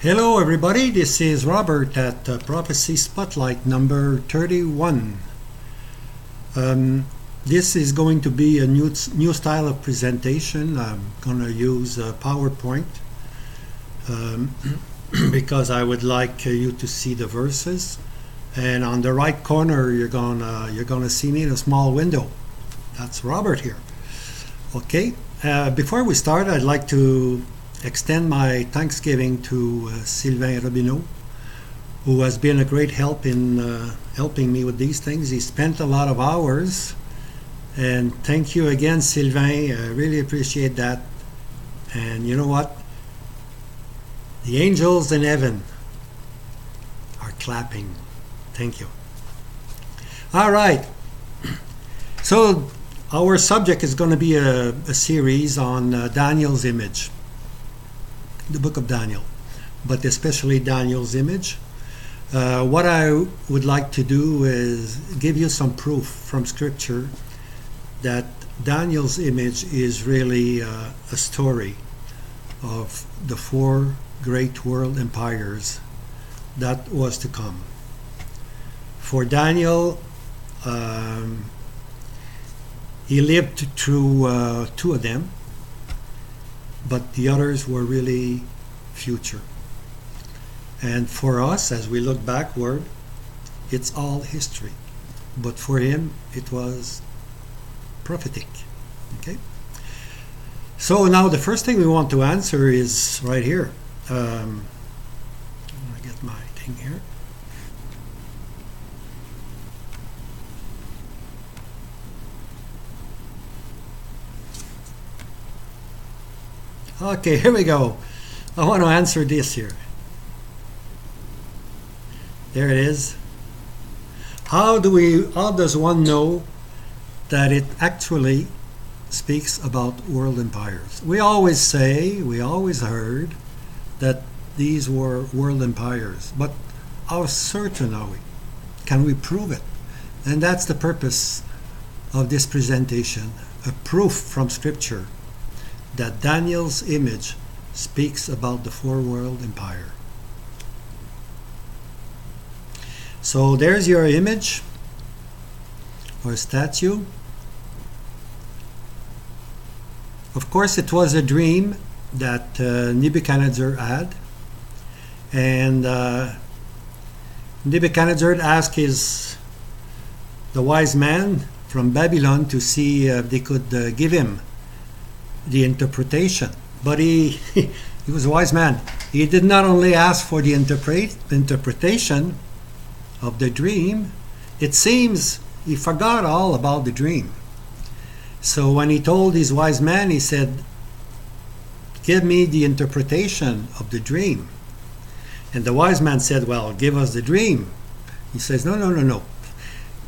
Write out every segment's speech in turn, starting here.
Hello everybody, this is Robert at Prophecy Spotlight number 31. This is going to be a new style of presentation. I'm going to use PowerPoint because I would like you to see the verses. And on the right corner you're gonna see me in a small window. That's Robert here. Okay, before we start, I'd like to extend my thanksgiving to Sylvain Robineau, who has been a great help in helping me with these things. He spent a lot of hours, and thank you again, Sylvain. I really appreciate that. And you know what? The angels in heaven are clapping. Thank you. All right. So our subject is going to be a series on Daniel's image, the book of Daniel, but especially Daniel's image. What I would like to do is give you some proof from Scripture that Daniel's image is really a story of the four great world empires that was to come. For Daniel, he lived through two of them, but the others were really future. And for us, as we look backward, it's all history. But for him, it was prophetic. Okay? So now the first thing we want to answer is right here. I'm going to get my thing here. Okay, here we go. I want to answer this here. There it is. How does one know that it actually speaks about world empires? We always heard that these were world empires, but how certain are we? Can we prove it? And that's the purpose of this presentation, a proof from Scripture that Daniel's image speaks about the four world empire. So there's your image or statue. Of course, it was a dream that Nebuchadnezzar had, and Nebuchadnezzar asked the wise man from Babylon to see if they could give him the interpretation. But he was a wise man. He did not only ask for the interpretation of the dream, it seems he forgot all about the dream. So when he told his wise man, he said, "Give me the interpretation of the dream." And the wise man said, "Well, give us the dream." He says, No.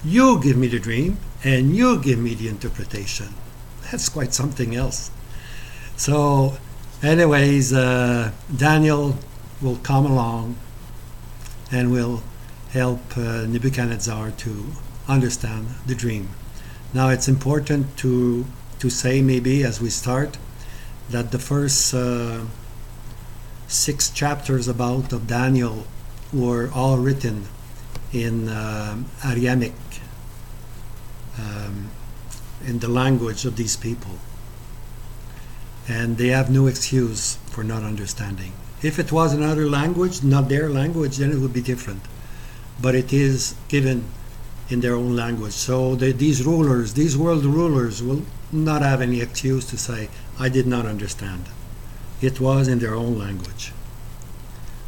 You give me the dream and you give me the interpretation. That's quite something else. So anyways, Daniel will come along and will help Nebuchadnezzar to understand the dream. Now it's important to say, maybe as we start, that the first 6 chapters of Daniel were all written in Aramaic, in the language of these people. And they have no excuse for not understanding. If it was another language, not their language, then it would be different. But it is given in their own language. So these world rulers, will not have any excuse to say, "I did not understand." It was in their own language.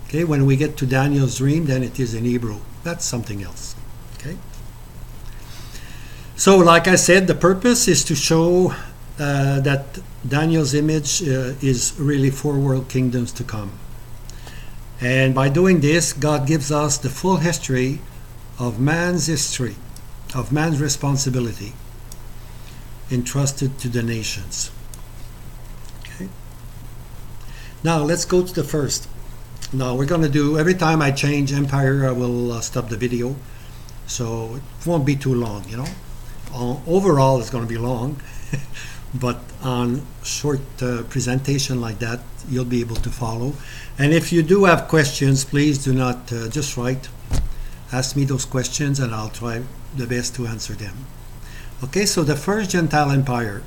Okay, when we get to Daniel's dream, then it is in Hebrew. That's something else. Okay. So, like I said, the purpose is to show that Daniel's image is really 4 world kingdoms to come. And by doing this, God gives us the full history, of man's responsibility entrusted to the nations. Okay. Now let's go to the first. Now we're going to do, every time I change empire, I will stop the video, so it won't be too long, Overall, it's going to be long. but on short presentation like that, you'll be able to follow. And if you do have questions, please do not just write. Ask me those questions and I'll try the best to answer them. Okay, so the first Gentile empire,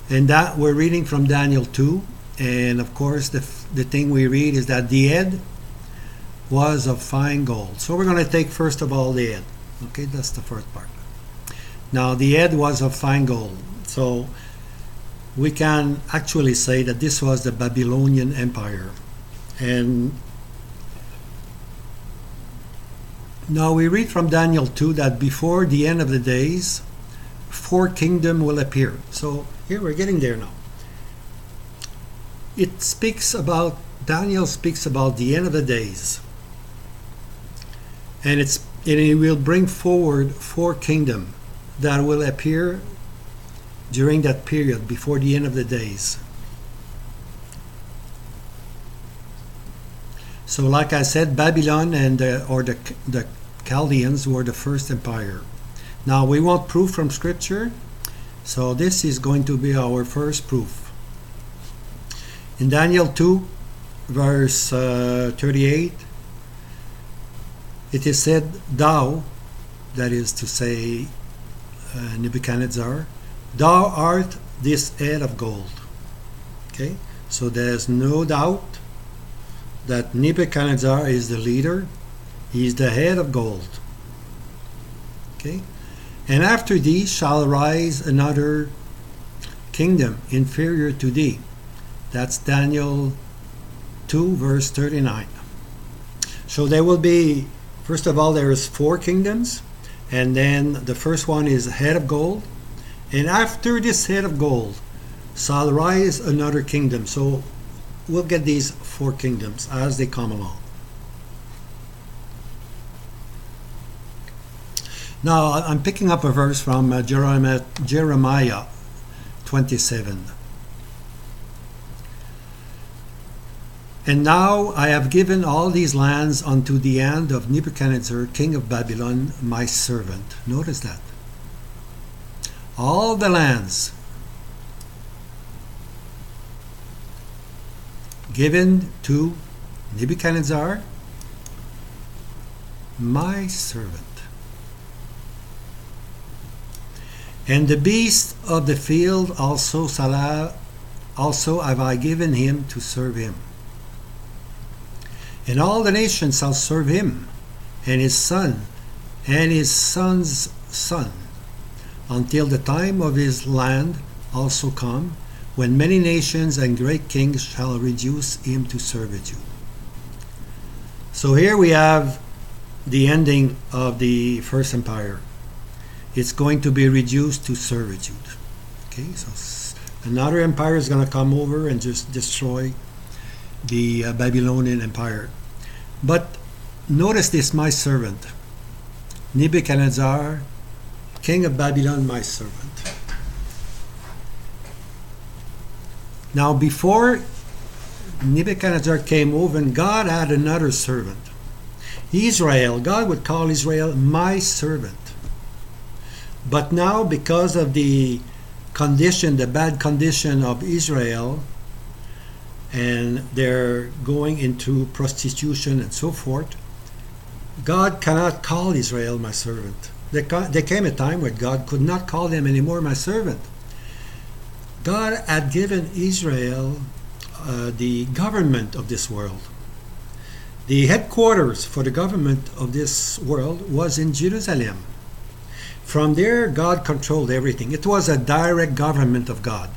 and that we're reading from Daniel 2, and of course the thing we read is that the head was of fine gold. So we're going to take first of all the head. Okay, that's the first part. Now the head was of fine gold. So we can actually say that this was the Babylonian Empire. And now we read from Daniel 2 that before the end of the days, 4 kingdoms will appear. So here we're getting there now. Daniel speaks about the end of the days. And it will bring forward 4 kingdoms that will appear during that period before the end of the days. So like I said, Babylon and the Chaldeans were the first empire. Now we want proof from Scripture, so this is going to be our first proof. In Daniel 2, verse 38, it is said, "Thou," that is to say Nebuchadnezzar, "thou art this head of gold." Okay, so there's no doubt that Nebuchadnezzar is the leader. He's the head of gold. Okay, and after thee shall rise another kingdom inferior to thee. That's Daniel 2, verse 39. So there will be, first of all, there is 4 kingdoms, and then the first one is head of gold, and after this head of gold shall rise another kingdom. So we'll get these 4 kingdoms as they come along. Now I'm picking up a verse from Jeremiah 27. "And now I have given all these lands unto the hand of Nebuchadnezzar, king of Babylon, my servant." Notice that. All the lands given to Nebuchadnezzar, my servant. "And the beasts of the field also have I given him to serve him. And all the nations shall serve him, and his son, and his son's son, until the time of his land also come, when many nations and great kings shall reduce him to servitude." So here we have the ending of the first empire. It's going to be reduced to servitude. Okay, so another empire is going to come over and just destroy the Babylonian Empire. But notice this, my servant. Nebuchadnezzar, king of Babylon, my servant. Now before Nebuchadnezzar came over, God had another servant. Israel, God would call Israel my servant. But now because of the condition, the bad condition of Israel, and they're going into prostitution and so forth, God cannot call Israel my servant. There came a time where God could not call them anymore my servant. God had given Israel the government of this world. The headquarters for the government of this world was in Jerusalem. From there, God controlled everything. It was a direct government of God.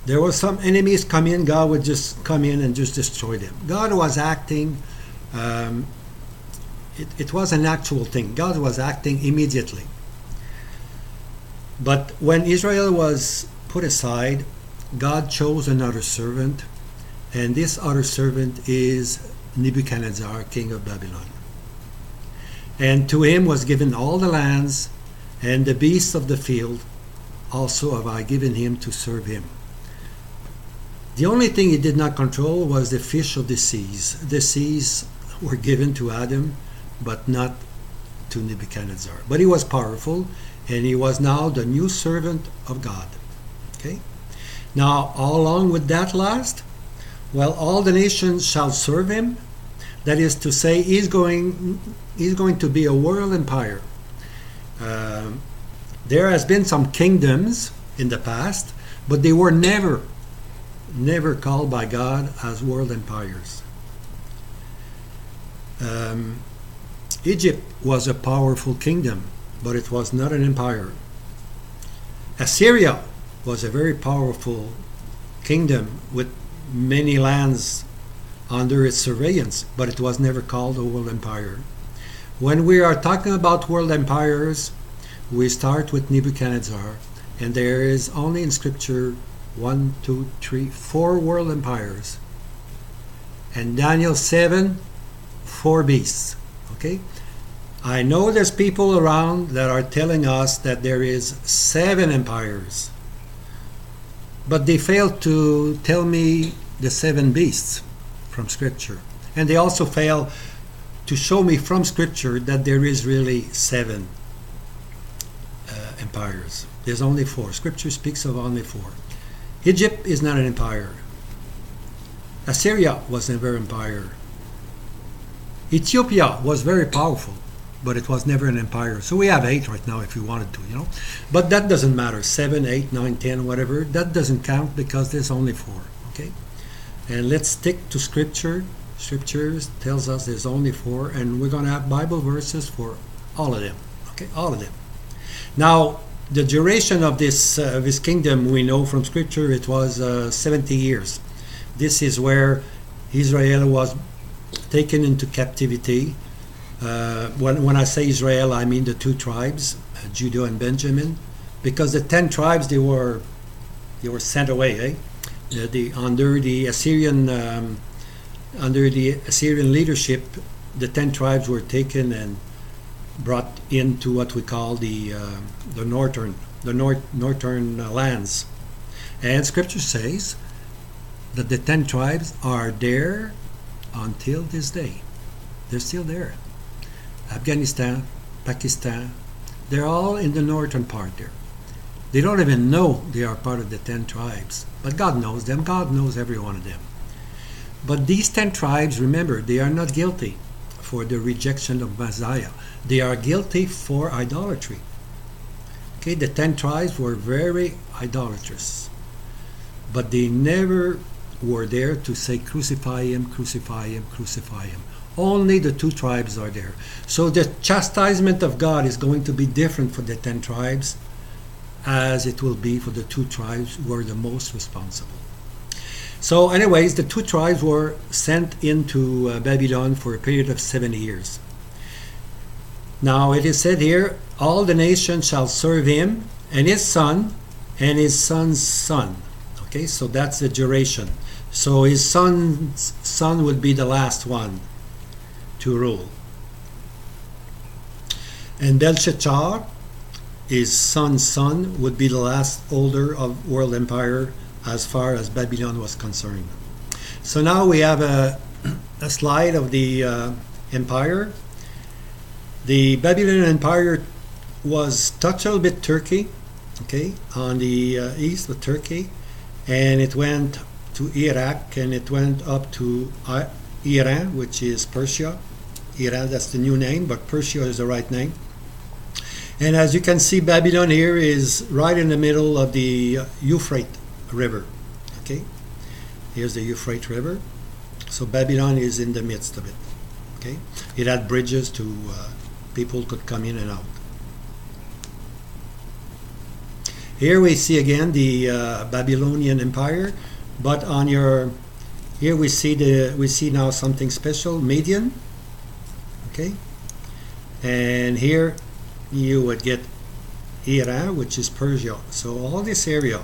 There were some enemies come in, God would just come in and just destroy them. God was acting, it was an actual thing. God was acting immediately. But when Israel was put aside, God chose another servant, and this other servant is Nebuchadnezzar, king of Babylon. And to him was given all the lands, and the beasts of the field also have I given him to serve him. The only thing he did not control was the fish of the seas. The seas were given to Adam, but not to Nebuchadnezzar. But he was powerful, and he was now the new servant of God. Okay. Now, how long would that last? Well, all the nations shall serve him. That is to say, he's going to be a world empire. There has been some kingdoms in the past, but they were never called by God as world empires. Egypt was a powerful kingdom, but it was not an empire. Assyria was a very powerful kingdom with many lands under its surveillance, but it was never called a world empire. When we are talking about world empires, we start with Nebuchadnezzar, and there is only in Scripture 1, 2, 3, 4 world empires. And Daniel 7, 4 beasts. Okay? I know there's people around that are telling us that there is 7 empires, but they fail to tell me the 7 beasts from Scripture. And they also fail to show me from Scripture that there is really 7 empires. There's only 4. Scripture speaks of only 4. Egypt is not an empire. Assyria was never an empire. Ethiopia was very powerful, but it was never an empire. So we have 8 right now if you wanted to, But that doesn't matter. 7, 8, 9, 10, whatever. That doesn't count because there's only 4. Okay? And let's stick to Scripture. Scripture tells us there's only 4, and we're going to have Bible verses for all of them. Okay? All of them. Now, the duration of this kingdom, we know from Scripture, it was 70 years. This is where Israel was taken into captivity. When I say Israel, I mean the 2 tribes, Judah and Benjamin, because the 10 tribes they were sent away. Under the Assyrian leadership, the 10 tribes were taken and brought into what we call the northern lands. And Scripture says that the 10 tribes are there until this day. They're still there. Afghanistan, Pakistan, they're all in the northern part there. They don't even know they are part of the 10 tribes. But God knows them. God knows every one of them. But these 10 tribes, remember, they are not guilty for the rejection of Messiah. They are guilty for idolatry. Okay, the 10 tribes were very idolatrous. But they never were there to say, crucify him, crucify him, crucify him. Only the 2 tribes are there. So the chastisement of God is going to be different for the 10 tribes as it will be for the 2 tribes who are the most responsible. So anyways, the 2 tribes were sent into Babylon for a period of 70 years. Now it is said here, all the nations shall serve him, and his son, and his son's son. Okay, so that's the duration. So his son's son would be the last one to rule. And Belshazzar, his son's son, would be the last holder of world empire as far as Babylon was concerned. So now we have a slide of the empire. The Babylonian Empire was touched a little bit Turkey, okay, on the east of Turkey, and it went to Iraq, and it went up to Iran, which is Persia. Iran, that's the new name, but Persia is the right name. And as you can see, Babylon here is right in the middle of the Euphrates River. Okay, here's the Euphrates River. So Babylon is in the midst of it. Okay, it had bridges to people could come in and out. Here we see again the Babylonian Empire, but on your here we see now something special, Median. Okay, and here you would get Iran, which is Persia. So all this area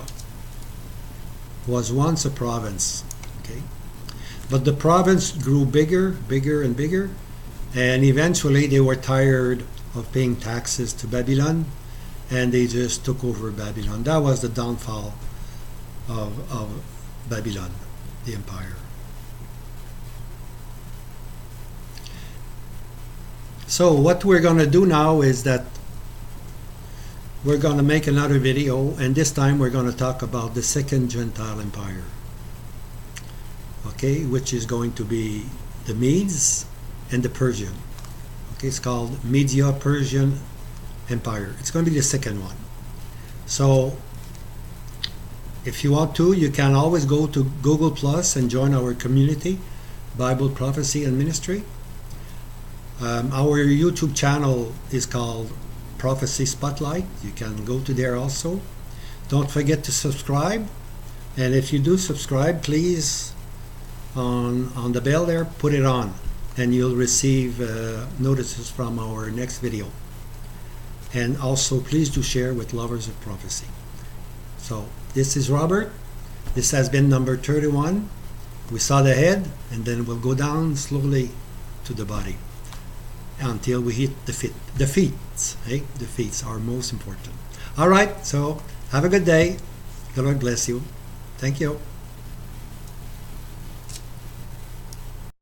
was once a province. Okay, but the province grew bigger, bigger, and bigger, and eventually they were tired of paying taxes to Babylon, and they just took over Babylon. That was the downfall of Babylon, the empire. So what we're going to do now is that we're going to make another video, and this time we're going to talk about the second Gentile empire. Okay, which is going to be the Medes and the Persian. Okay, it's called Media-Persian Empire. It's going to be the second one. So if you want to, you can always go to Google Plus and join our community, Bible Prophecy and Ministry. Our YouTube channel is called Prophecy Spotlight. You can go to there also. Don't forget to subscribe, and if you do subscribe, please on the bell there, put it on, and you'll receive notices from our next video. And also please do share with lovers of prophecy. So this is Robert. This has been number 31. We saw the head, and then we'll go down slowly to the body until we hit the feet. The feet, eh? The feet are most important. All right, so have a good day. The Lord bless you. Thank you.